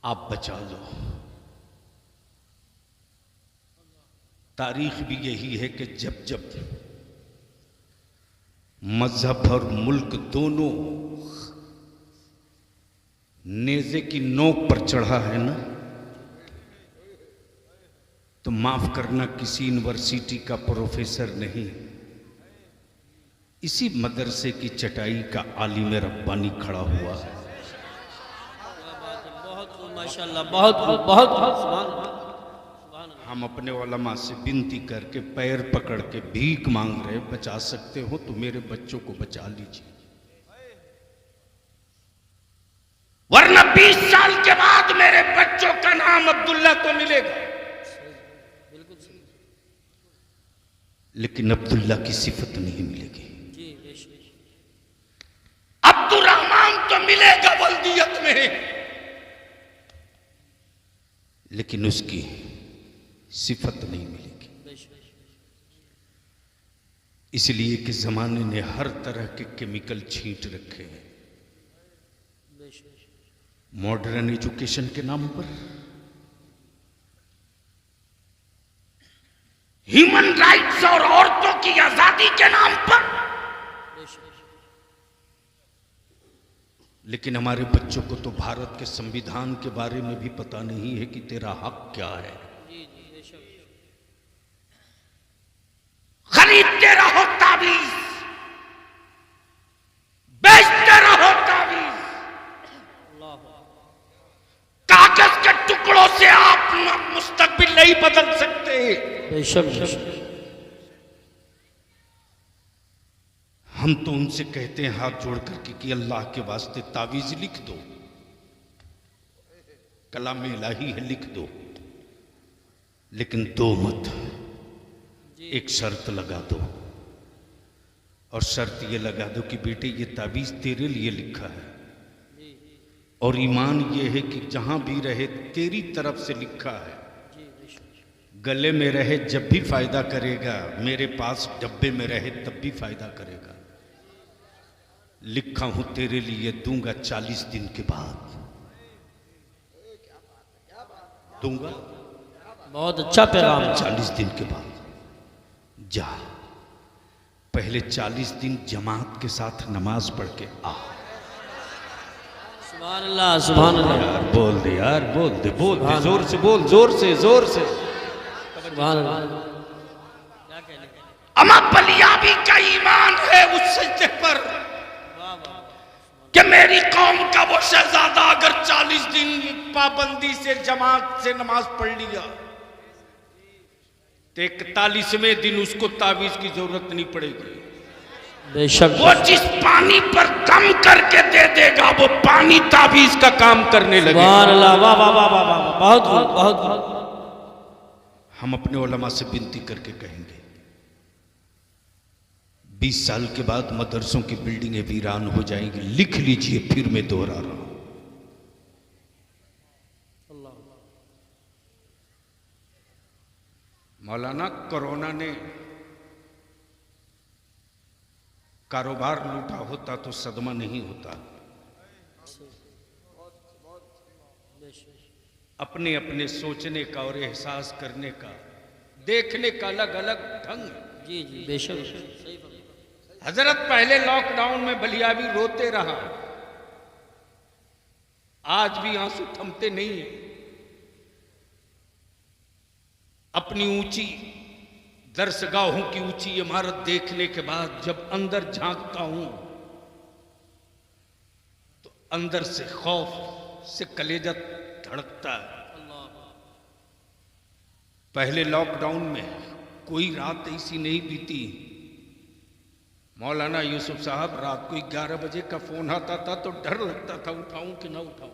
आप बचा लो। तारीख भी यही है कि जब जब मजहब और मुल्क दोनों नेज़े की नोक पर चढ़ा है ना, तो माफ करना किसी यूनिवर्सिटी का प्रोफेसर नहीं, इसी मदरसे की चटाई का आलिम रब्बानी खड़ा हुआ है। बहुत माशाल्लाह, बहुत हम अपने उलमा से विनती करके पैर पकड़ के भीख मांग रहे, बचा सकते हो तो मेरे बच्चों को बचा लीजिए, वरना 20 साल के बाद मेरे बच्चों का नाम अब्दुल्ला को मिलेगा, लेकिन अब्दुल्ला की सिफत नहीं मिलेगी। अब्दुर्रहमान तो मिलेगा वल्दियत में, लेकिन उसकी सिफत नहीं मिलेगी। इसलिए कि जमाने ने हर तरह के केमिकल छींट रखे हैं मॉडर्न एजुकेशन के नाम पर, ह्यूमन राइट्स और औरतों की आजादी के नाम पर, लेकिन हमारे बच्चों को तो भारत के संविधान के बारे में भी पता नहीं है कि तेरा हक क्या है। खरीदते रहो ताबीज, बेचते रहो ताबीज, कागज के टुकड़ों से आप मुस्तकबिल नहीं बदल सकते। हम तो उनसे कहते हैं हाथ जोड़ करके कि अल्लाह के वास्ते तावीज लिख दो, कलाम इलाही है लिख दो, लेकिन दो मत, एक शर्त लगा दो, और शर्त ये लगा दो कि बेटे ये तावीज तेरे लिए लिखा है, और ईमान ये है कि जहां भी रहे तेरी तरफ से लिखा है, गले में रहे जब भी फायदा करेगा, मेरे पास डब्बे में रहे तब भी फायदा करेगा, लिखा हूं तेरे लिए, दूंगा 40 दिन के बाद दूंगा। बहुत अच्छा पैगाम। 40 दिन के बाद जा, पहले 40 दिन जमात के साथ नमाज पढ़ के आ। सुभान अल्लाह, सुभान अल्लाह। यार बोल दे, यार बोल दे, बोल दे, जोर से बोल, जोर से, जोर से। सुभान अल्लाह। अमा बलियाबी का ईमान है उस सजदे पर कि मेरी कौम का वो शहजादा अगर 40 दिन पाबंदी से जमात से नमाज पढ़ लिया तो 41वें दिन उसको तावीज की जरूरत नहीं पड़ेगी। बेशक वो जिस पानी पर कम करके दे देगा वो पानी तावीज का काम करने लगेगा। सुभान अल्लाह, वाह वाह वाह वाह वाह, बहुत। हम अपने उलमा से विनती करके कहेंगे 20 साल के बाद मदरसों की बिल्डिंगें वीरान हो जाएंगी, लिख लीजिए, फिर मैं दोहरा रहा हूं। मौलाना कोरोना ने कारोबार लूटा होता तो सदमा नहीं होता। अपने अपने सोचने का और एहसास करने का, देखने का अलग अलग ढंग। जी जी बेशक। हजरत पहले लॉकडाउन में बलियाबी रोते रहा, आज भी आंसू थमते नहीं है। अपनी ऊंची दरसगाहों की ऊंची इमारत देखने के बाद जब अंदर झांकता हूं तो अंदर से खौफ से कलेजा धड़कता है। पहले लॉकडाउन में कोई रात ऐसी नहीं बीती, मौलाना यूसुफ साहब रात को 11 बजे का फोन आता था तो डर लगता था उठाऊं कि ना उठाऊं।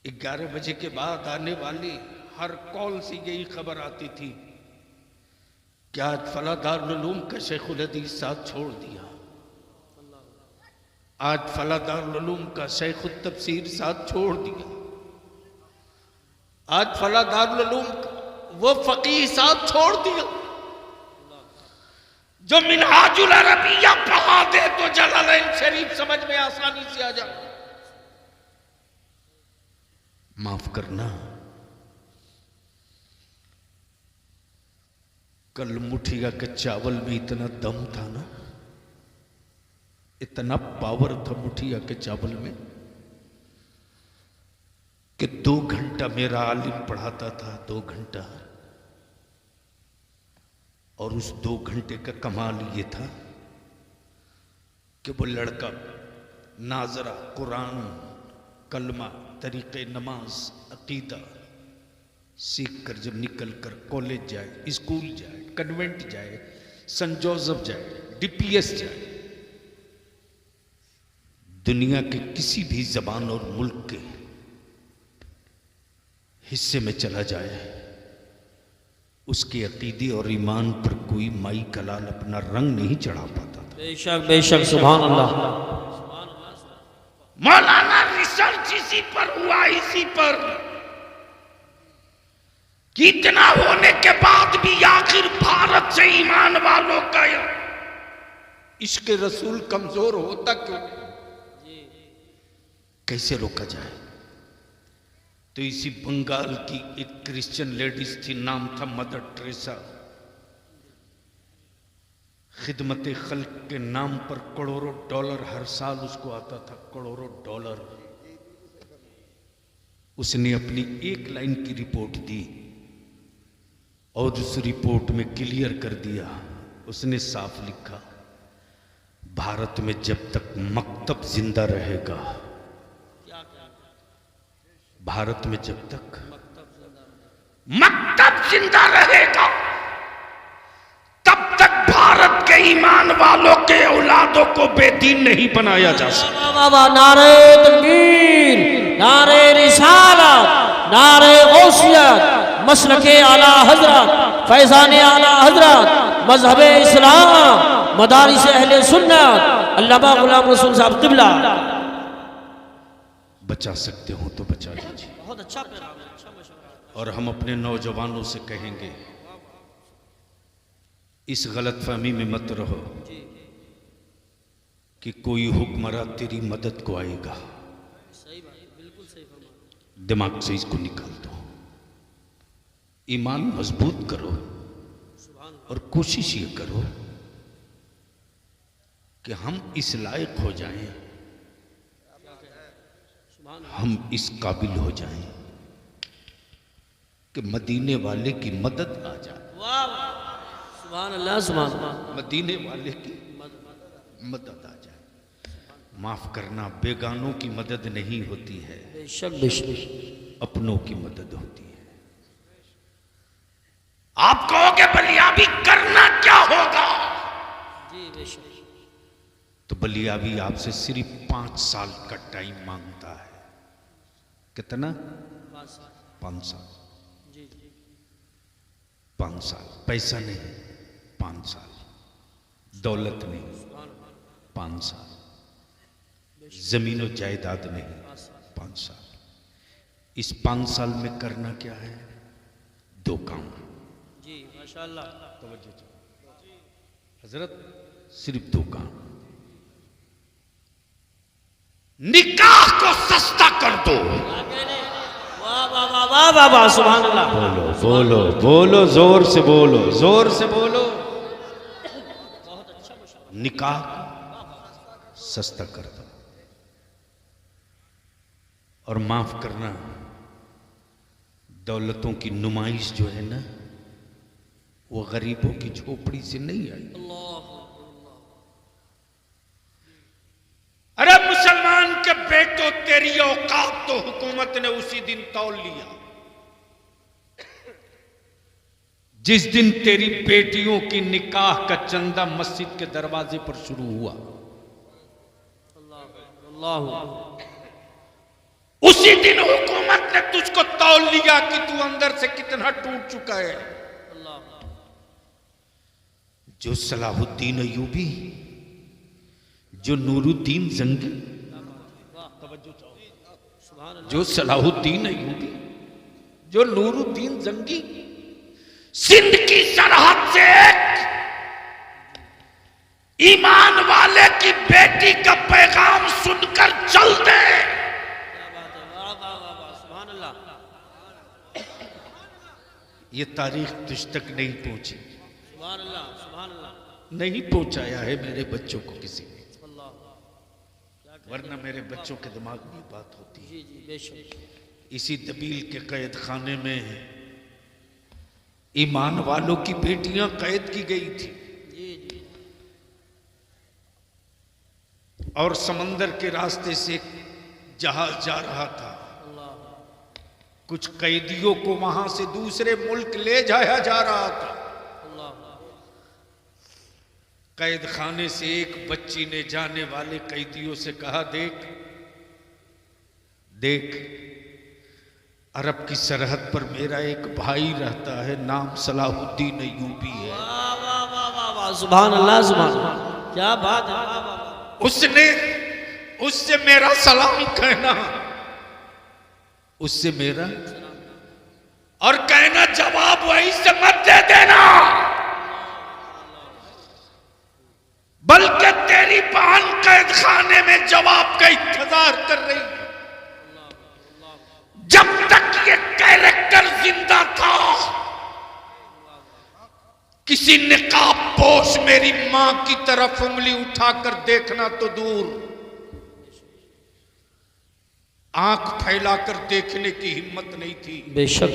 11 बजे के बाद आने वाली हर कॉल से यही खबर आती थी कि आज फला दारुल उलूम का शेखुल हदीस साथ छोड़ दिया, आज फला दारुल उलूम का शेखुल तफसीर साथ छोड़ दिया, आज फला दारुल उलूम का वो फकीह साथ छोड़ दिया जो मिनहाजुल अरबिया पढ़ा दे तो जलालैन शरीफ समझ में आसानी से आ जाए। माफ करना, कल मुठिया के चावल में इतना दम था ना, इतना पावर था मुठिया के चावल में कि 2 घंटा मेरा आलिम पढ़ाता था, 2 घंटा। और उस 2 घंटे का कमाल ये था कि वो लड़का नाजरा, कुरान, कलमा, तरीक़े नमाज, अकीदा सीख कर जब निकल कर कॉलेज जाए, स्कूल जाए, कन्वेंट जाए, सेंट जोसेफ जाए, डीपीएस जाए, दुनिया के किसी भी जबान और मुल्क के हिस्से में चला जाए, उसके अकीदे और ईमान पर कोई माई कलाल अपना रंग नहीं चढ़ा पाता था। बेशक बेशक, सुभान अल्लाह। मौलाना रिसर्च इसी पर हुआ, इसी पर कि इतना होने के बाद भी आखिर भारत से ईमान वालों का इश्क रसूल कमजोर होता क्यों, कैसे रोका जाए। तो इसी बंगाल की एक क्रिश्चियन लेडीज थी, नाम था मदर टेरेसा। खिदमत खल्क के नाम पर करोड़ों डॉलर हर साल उसको आता था, करोड़ों डॉलर। उसने अपनी एक लाइन की रिपोर्ट दी और उस रिपोर्ट में क्लियर कर दिया, उसने साफ लिखा, भारत में जब तक मकतब जिंदा रहेगा, भारत में जब तक मकतब जिंदा रहेगा, तब तक भारत के ईमान वालों के औलादों को बेदीन नहीं बनाया जा सकता। नारे तकबीर, नारे रिसालत, नारे गौसियत, मसलके आला हजरत, फैजान आला हजरत, मजहब इस्लाम, मदारिस अहले सुन्नत, अल्लामा गुलाम रसूल साहब क़िबला। बचा सकते हो तो बचा लीजिए। बहुत अच्छा पैगाम है, अच्छा मशवरा। और हम अपने नौजवानों से कहेंगे, इस गलतफहमी में मत रहो कि कोई हुक्मरान तेरी मदद को आएगा। सही बात है, बिल्कुल सही फरमाया। दिमाग से इसको निकाल दो, ईमान मजबूत करो और कोशिश ये करो कि हम इस लायक हो जाएं, हम इस काबिल हो जाएं कि मदीने वाले की मदद आ जाए। वाह सुभान अल्लाह, सुभान अल्लाह। मदीने वाले की मदद आ जाए। माफ करना, बेगानों की मदद नहीं होती है, बेशक बेशक, अपनों की मदद होती है। आप कहोगे बलियाबी करना क्या होगा? जी बेशक। तो बलियाबी आपसे सिर्फ 5 साल का टाइम मांगता है। कितना? 5 साल। जी जी, 5 साल। पैसा नहीं, 5 साल। दौलत नहीं, 5 साल। जमीन और जायदाद नहीं, 5 साल। इस 5 साल में करना क्या है? 2 काम। जी माशाअल्लाह। हजरत, सिर्फ 2 काम। निकाह को सस्ता कर दो। वाह वाह वाह वाह वाह वाह, सुभान अल्लाह। बोलो बोलो बोलो, जोर से बोलो, जोर से बोलो। निकाह सस्ता कर दो। और माफ करना, दौलतों की नुमाइश जो है ना, वो गरीबों की झोपड़ी से नहीं आई। अरे मुसलमान के बेटो, तेरी औकात तो हुकूमत ने उसी दिन तौल लिया जिस दिन तेरी बेटियों की निकाह का चंदा मस्जिद के दरवाजे पर शुरू हुआ। उसी दिन हुकूमत ने तुझको तौल लिया कि तू अंदर से कितना टूट चुका है। जो सलाहुद्दीन अयूबी, जो नूरुद्दीन जंगी, जो सलाहुद्दीन अयूबी, जो नूरुद्दीन जंगी सिंध की सरहद से एक ईमान वाले की बेटी का पैगाम सुनकर चल दे, क्या बात है, वाह वाह वाह वाह, सुभान अल्लाह। ये तारीख तुझ तक नहीं पहुंची, सुभान अल्लाह, सुभान अल्लाह। नहीं पहुंचाया है मेरे बच्चों को किसी ने, अल्लाह, क्या कहने वरना मेरे बच्चों के दिमाग में ये बात होती है। जी जी बेशक। इसी दबील के कैद खाने में ईमान वालों की बेटियां कैद की गई थी जी जी और समंदर के रास्ते से एक जहाज जा रहा था। अल्लाह, कुछ कैदियों को वहां से दूसरे मुल्क ले जाया जा रहा था। अल्लाह, कैद खाने से एक बच्ची ने जाने वाले कैदियों से कहा, देख देख, अरब की सरहद पर मेरा एक भाई रहता है, नाम सलाहुद्दीन अय्यूबी है। वाह वाह वाह वाह वाह, सुभान अल्लाह, सुभान अल्लाह, क्या बात है। वाह वाह वाह, उसने उससे मेरा सलाम कहना, उससे मेरा और कहना जवाब वहीं से मत दे देना, बल्कि तेरी बहन कैद खाने में जवाब का इंतजार कर रही है। जब तक ये कैरेक्टर जिंदा था, किसी निकाब पोश मेरी मां की तरफ उंगली उठाकर देखना तो दूर, आंख फैलाकर देखने की हिम्मत नहीं थी। बेशक।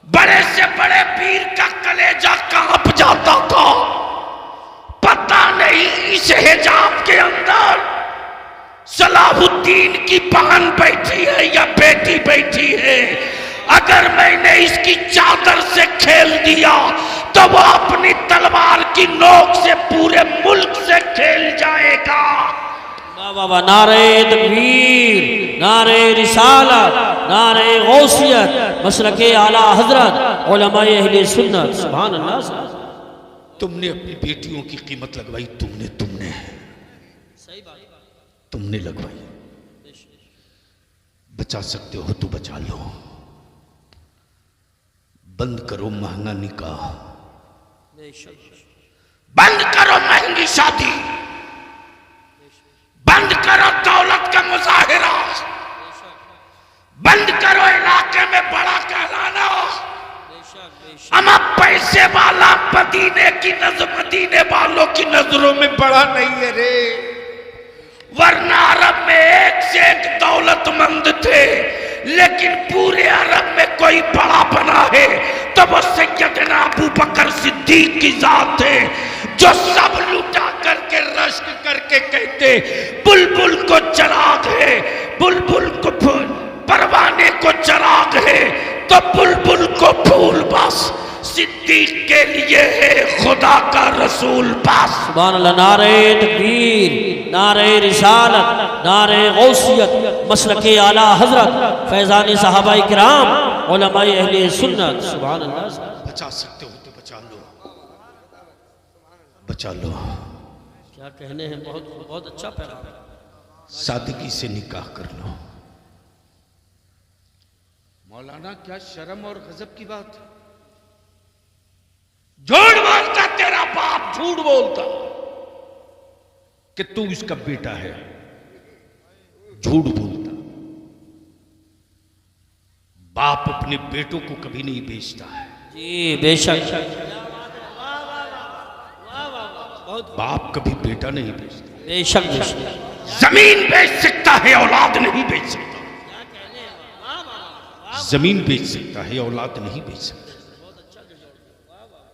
बड़े से बड़े वीर का कलेजा कांप जाता था। पता नहीं इस हिजाब के अंदर सलाहुद्दीन की बहन बैठी है या बेटी बैठी है। अगर मैंने इसकी चादर से खेल दिया तो वो अपनी तलवार की नोक से पूरे मुल्क से खेल जाएगा। वाह वाह वाह, नारे तकबीर, नारे रिसालत, नारे गौसियत, मसलके आला हजरत, उलमाए अहले सुन्नत, सुभान अल्लाह, सुभान अल्लाह। तुमने अपनी बेटियों की कीमत लगवाई, तुमने सही बात, तुमने लगवाई। बचा सकते हो तो बचा लो। बंद करो महंगा निकाह, बंद करो महंगी शादी, बंद करो दौलत का मुजाहिरा, बंद करो इलाके में बड़ा कहलाना। हम अब पैसे वाला मदीने वालों की नजरों में बड़ा नहीं है रे, वरना अरब में एक से एक दौलतमंद थे, लेकिन पूरे अरब में कोई बड़ा बना है तो वो सैयदना अबू बकर सिद्दीक की जात थे, जो सब लुटा करके रश्क करके कहते, बुलबुल को चराग है, बुलबुल को परवाने को चराग है तो बुलबुल को फूल बस, सिद्दीक के लिए है खुदा का रसूल बस। सुभान अल्लाह, नारे तकबीर, नारे रिसालत, नारे गौसियत, मसलके आला हजरत, फैजान सहाबाए किराम, उलमाए अहले सुन्नत, सुभान अल्लाह। बचा सकते हो तो बचा लो, बचा लो। क्या कहने हैं, बहुत बहुत अच्छा पैगाम। सादगी से निकाह कर लो। मौलाना क्या शर्म और गजब की बात है, झूठ बोलता तेरा बाप, झूठ बोलता कि तू इसका बेटा है, झूठ बोलता। बाप अपने बेटों को कभी नहीं बेचता है जी बेशक। बाप कभी बेटा नहीं बेचता। बेशक बेशक। जमीन बेच सकता है, औलाद नहीं बेच सकता। जमीन बेच सकता है, औलाद नहीं बेच सकता।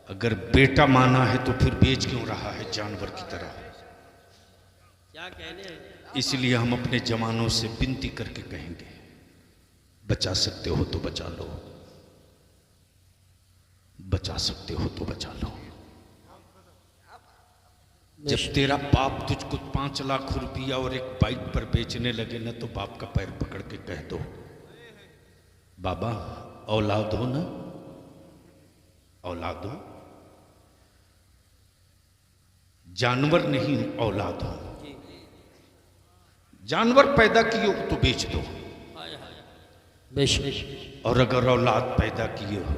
अगर बेटा माना है तो फिर बेच क्यों रहा है जानवर की तरह। क्या कहने हैं। इसलिए हम अपने जवानों से विनती करके कहेंगे, बचा सकते हो तो बचा लो, बचा सकते हो तो बचा लो। जब तेरा बाप तुझको 5 लाख रुपया और एक बाइक पर बेचने लगे ना, तो बाप का पैर पकड़ के कह दो, बाबा औलाद हो ना, औलाद हो, जानवर नहीं औलाद हो। जानवर पैदा किए हो तो बेच दो, बेशक। और अगर औलाद पैदा किए हो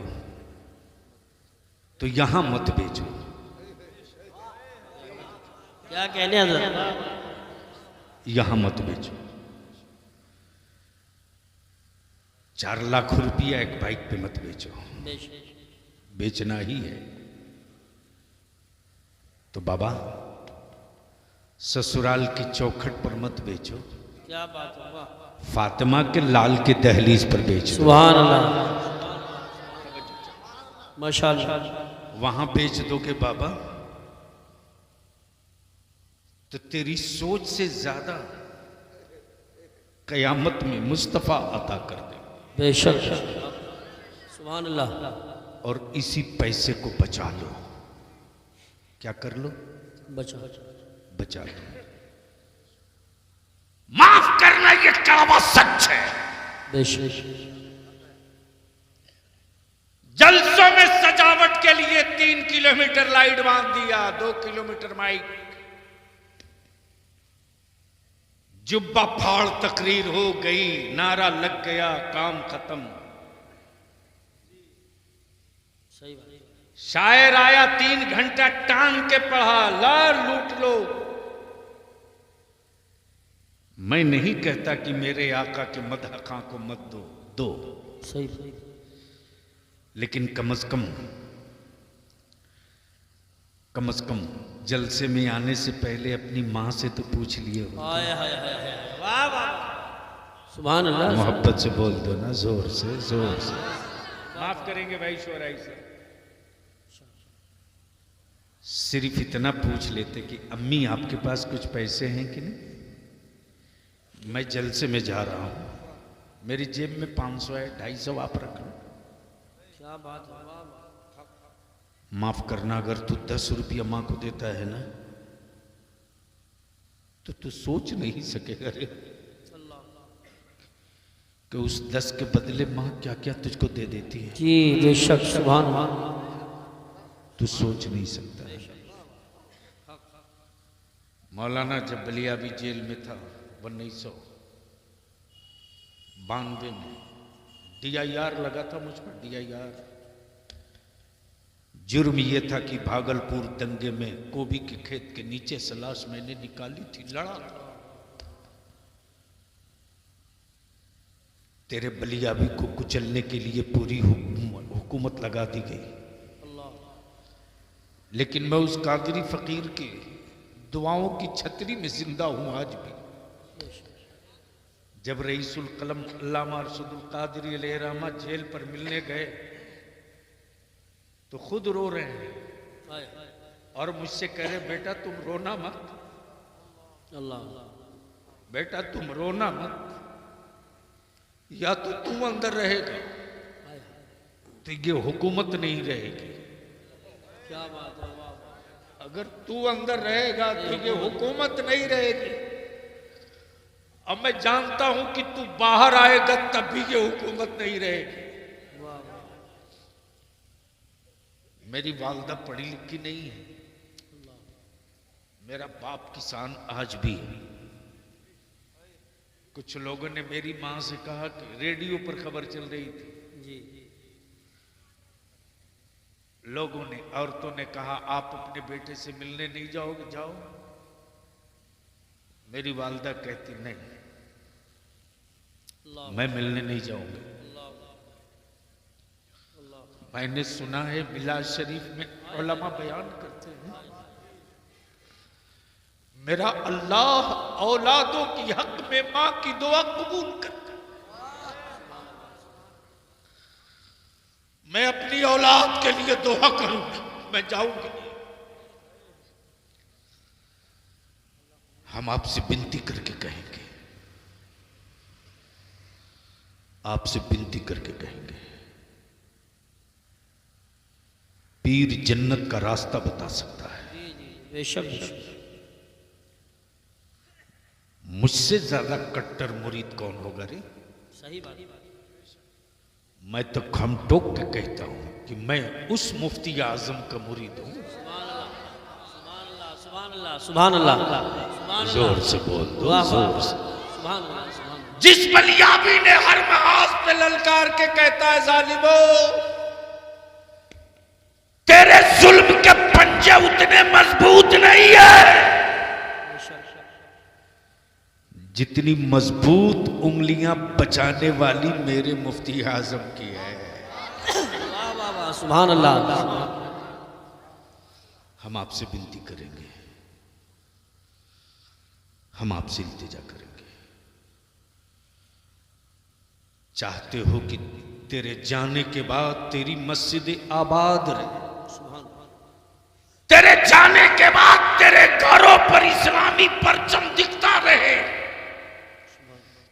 तो यहां मत बेचो। क्या कहने हैं, यहां मत बेचो। 4 लाख रुपया एक बाइक पे मत बेचो, बेचना ही है तो बाबा ससुराल की चौखट पर मत बेचो, क्या बात है, वाह, फातिमा के लाल के दहलीज पर बेच दो, सुभान अल्लाह, माशाअल्लाह, वहां बेच दोगे बाबा तो तेरी सोच से ज्यादा कयामत में मुस्तफा अता कर दे। बेशक, सुभान अल्लाह, और इसी पैसे को बचा लो, क्या कर लो, बचा, बचा लो। माफ करना ये कड़वा सच है। बेशक, जलसों में सजावट के लिए 3 किलोमीटर लाइट बांध दिया, 2 किलोमीटर माइक, जुब्बा फाड़ तकरीर हो गई, नारा लग गया, काम खत्म। सही बात, शायर आया 3 घंटा टांग के पढ़ा, ला लूट लो। मैं नहीं कहता कि मेरे आका के मदह खां को मत दो, सही बात, लेकिन कम से कम जलसे में आने से पहले अपनी मां से तो पूछ लिए हो। हाय हाय हाय हाय, वाह वाह, सुभान अल्लाह, मोहब्बत से बोल दो ना, जोर से, जोर से। माफ करेंगे भाई शोराई से। सिर्फ इतना पूछ लेते कि अम्मी आपके पास कुछ पैसे हैं कि नहीं, मैं जलसे में जा रहा हूं, मेरी जेब में 500 है, 250 आप रख लो। क्या बात है, वाह वाह, माफ करना, अगर तू 10 रुपया मां को देता है ना तो तू सोच नहीं सकेगा रे कि उस 10 के बदले मां क्या क्या तुझको दे देती है, जी बेशक, सुभान अल्लाह, तू सोच नहीं सकता। मौलाना जब बलियाबी जेल में था 1992 में, DIR लगा था मुझ पर, DIR। जुर्म यह था कि भागलपुर दंगे में गोभी के खेत के नीचे से लाश मैंने निकाली थी, लड़ा था। तेरे बलियाबी को कुचलने के लिए पूरी हुकूमत लगा दी गई, लेकिन मैं उस कादरी फकीर के दुआओं की छतरी में जिंदा हूं आज भी। जब रईसुल कलम अल्लामा अरशदुल कादरी अलैहिर्रहमा जेल पर मिलने गए तो खुद रो रहे हैं और मुझसे कह रहे बेटा तुम रोना मत, अल्लाह, बेटा तुम रोना मत, या तो तू अंदर रहेगा तो ये हुकूमत नहीं रहेगी, क्या बात है, वाह, अगर तू अंदर रहेगा तो ये हुकूमत नहीं रहेगी। अब मैं जानता हूं कि तू बाहर आएगा तब भी ये हुकूमत नहीं रहेगी। वाह वाह, मेरी वालदा पढ़ी लिखी नहीं है, मेरा बाप किसान आज भी है। कुछ लोगों ने मेरी मां से कहा कि रेडियो पर खबर चल रही थी, जी, लोगों ने, औरतों ने कहा आप अपने बेटे से मिलने नहीं जाओगे, जाओ। मेरी वालदा कहती नहीं, मैं मिलने नहीं जाऊंगी। मैंने सुना है मिलाद शरीफ में उलमा बयान करते हैं, मेरा अल्लाह औलादों की हक में मां की दुआ कबूल करता है। मैं अपनी औलाद के लिए दुआ करूंगी, मैं जाऊंगी। हम आपसे विनती करके कहेंगे, आपसे विनती करके कहेंगे, पीर जन्नत का रास्ता बता सकता है। बेशक, मुझसे ज्यादा कट्टर मुरीद कौन होगा रे? सही बात, मैं तो खम टोक के कहता हूं कि मैं उस मुफ्ती आजम का मुरीद हूं। सुभान अल्लाह, सुभान अल्लाह, जोर से बोल दो, वाह, जोर से। सुभान अल्लाह, सुभान अल्लाह, जिस बलियाबी ने हर महाज पे ललकार के कहता है जालिमो तेरे जुल्म के पंजे उतने मजबूत नहीं है, जितनी मजबूत उंगलियां बचाने वाली मेरे मुफ्ती आजम की है। वाह वाह वाह, सुभान अल्लाह। हम आपसे विनती करेंगे, हम आपसे इल्तिजा करेंगे। चाहते हो कि तेरे जाने के बाद तेरी मस्जिद आबाद रहे, तेरे जाने के बाद तेरे घरों पर इस्लामी परचम दिखता रहे,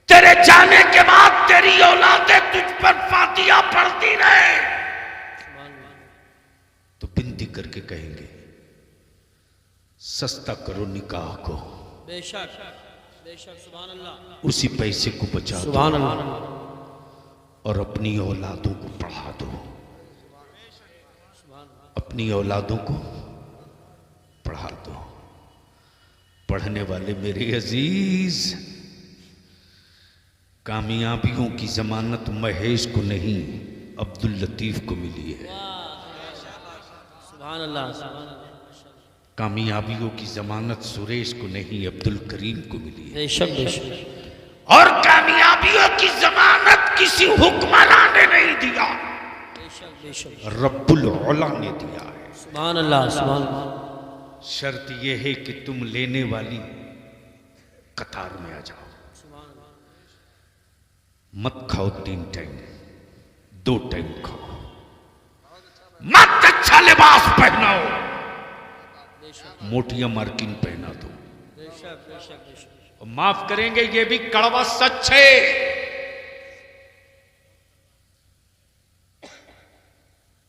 तेरे जाने के बाद तेरी औलादें तुझ पर फातिहा पढ़ती रहे, तो विनती करके कहेंगे सस्ता करो निकाह को, बेशक बेशक, सुभान अल्लाह। उसी पैसे को बचा दो, सुभान अल्लाह। और अपनी औलादों को पढ़ा दो, अपनी औलादों को पढ़ा दो। पढ़ने वाले मेरे अजीज, कामयाबियों की जमानत महेश को नहीं अब्दुल लतीफ को मिली है। सुभान अल्लाह। कामयाबियों की जमानत सुरेश को नहीं अब्दुल करीम को मिली है। बेशक बेशक। और कामयाबियों की जमानत किसी हुक्मरान ने नहीं दिया, बेशक बेशक, रब्बुल औला ने दिया है। सुभान अल्लाह सुभान अल्लाह। शर्त यह है कि तुम लेने वाली कतार में आ जाओ। मत खाओ 3 टाइम, 2 टाइम खाओ। मत अच्छा लिबास पहनाओ, मोटिया मार्किन पहना दो। बेशक बेशक बेशक। और माफ करेंगे, ये भी कड़वा सच है।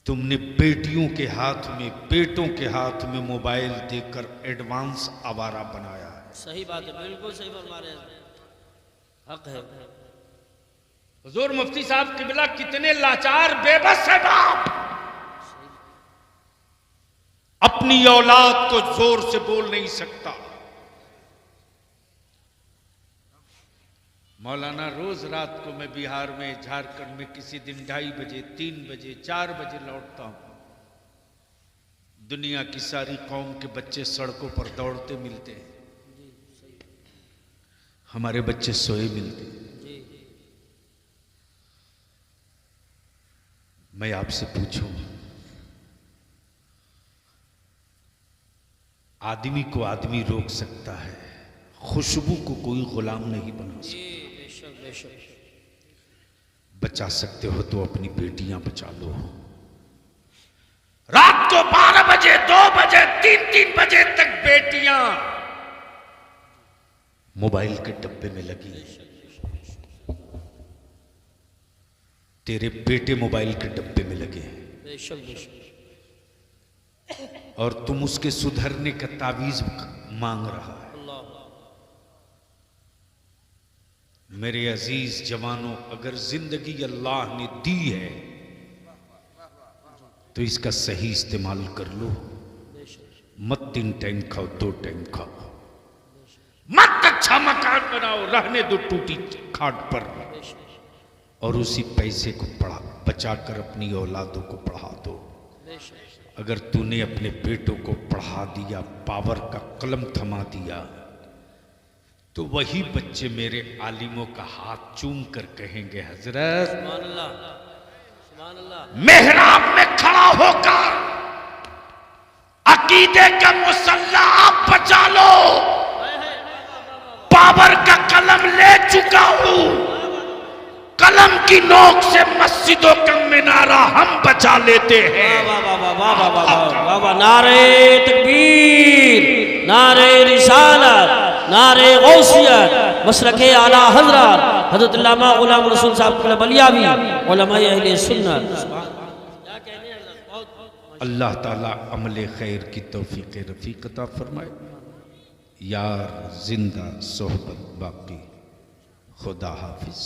तुमने बेटियों के हाथ में, बेटों के हाथ में मोबाइल देकर एडवांस आवारा बनाया है। सही बात है, बिल्कुल सही फरमा रहे हैं, हक है। हुजूर मुफ्ती साहब किबला कितने लाचार बेबस है बाप, अपनी औलाद को जोर से बोल नहीं सकता। मौलाना, रोज रात को मैं बिहार में, झारखंड में किसी दिन 2:30 बजे, 3 बजे, 4 बजे लौटता हूं। दुनिया की सारी कौम के बच्चे सड़कों पर दौड़ते मिलते हैं, हमारे बच्चे सोए मिलते हैं। मैं आपसे पूछूं, आदमी को आदमी रोक सकता है, खुशबू को कोई गुलाम नहीं बना सकता। बचा सकते हो तो अपनी बेटियां बचा लो। रात को 12 बजे, 2 बजे, 3 बजे तक बेटियां मोबाइल के डब्बे में लगी, तेरे बेटे मोबाइल के डब्बे में लगे, और तुम उसके सुधरने का तावीज मांग रहा है। मेरे अजीज जवानों, अगर जिंदगी अल्लाह ने दी है तो इसका सही इस्तेमाल कर लो। मत 3 टाइम खाओ, 2 टाइम खाओ। मत अच्छा मकान बनाओ, रहने दो टूटी खाट पर, और उसी पैसे को बचाकर अपनी औलादों को पढ़ा दो। अगर तूने अपने बेटों को पढ़ा दिया, पावर का कलम थमा दिया, तो वही बच्चे मेरे आलिमों का हाथ चूम कर कहेंगे, हजरत मेहराब में खड़ा होकर अकीदे का मुसल्ला आप बचा लो। पावर का कलम ले चुका हूं, कलम की नोक से मस्जिदों का मिनारा हम बचा लेते हैं। नारे तकबीर, नारे रिसालत, नारे गौसियत, मसलके आला हजरत हजरत अल्लामा गुलाम रसूल साहब के बलियावी उलमाए अहले सुन्नत। अल्लाह ताला अमले खैर की तौफीक रफीक अता फरमाए। यार जिंदा सोहबत बाकी, खुदा हाफिज।